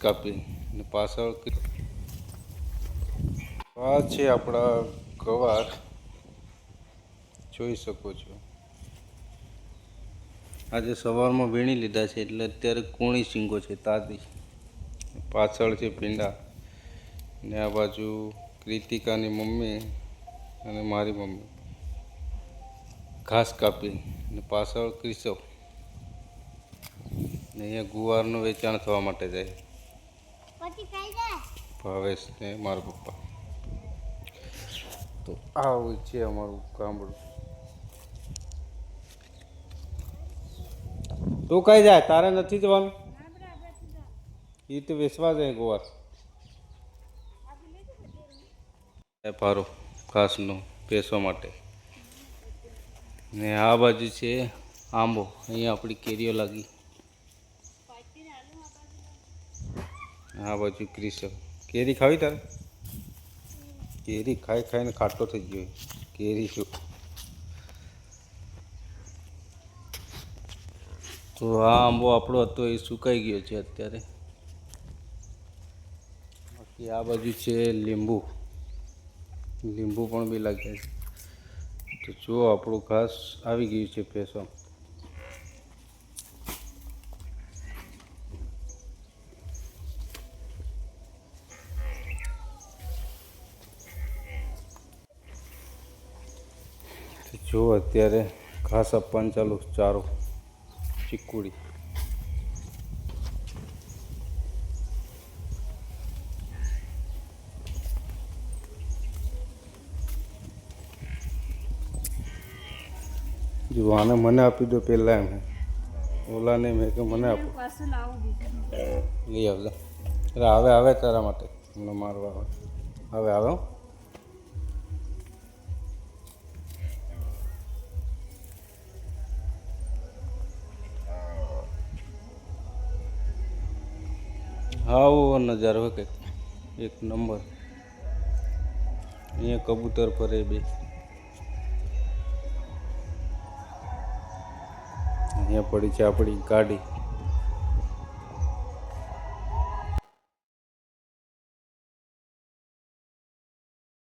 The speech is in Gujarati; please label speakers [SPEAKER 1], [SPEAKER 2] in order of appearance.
[SPEAKER 1] કાપી અને પાછળ આ છે આપણા ગવાર, જોઈ શકો છો. આજે સવારમાં વીણી લીધા છે એટલે અત્યારે કૂણી શીંગો છે તાજી. પાછળ છે પીંડા ને આ બાજુ કૃતિકાની મમ્મી અને મારી મમ્મી ઘાસ કાપી ને પાછળ ક્રિસો ને અહીંયા ગુવારનું વેચાણ થવા માટે જાય. ભાવેશ ને મારા પપ્પા. તો આવું છે અમારું ગામડું. તું કઈ જાય? તારે નથી જવાનું? એ તો વેચવા જાય ગુવાર. પારો ઘાસનો બેસવા માટે. ને આ બાજુ છે આંબો. અહીંયા આપણી કેરીઓ લાગી. આ બાજુ ક્રિસ. કેરી ખાવી તારે? કેરી ખાઈ ખાઈને ખાટો થઈ ગયો. કેરી શું? તો આ આંબો આપણો હતો એ સુકાઈ ગયો છે અત્યારે. બાકી આ બાજુ છે લીંબુ. લીંબુ પણ બી લાગ્યા છે. તો જો આપણું ઘાસ આવી ગયું છે ભેંસો. જો અત્યારે ઘાસ આપવાનું ચાલુ. ચારો ચીકુડી. જો આને મને આપી દો પહેલાં એમ. ઓલાને મેં કે મને આપો. લઈ આવજો. અરે આવે તારા માટે. મને મારવા આવે. આવે આવો નજારો કે એક નંબર. અહીંયા કબૂતર ફરે બે. અહીંયા પડી છે આપણી ગાડી.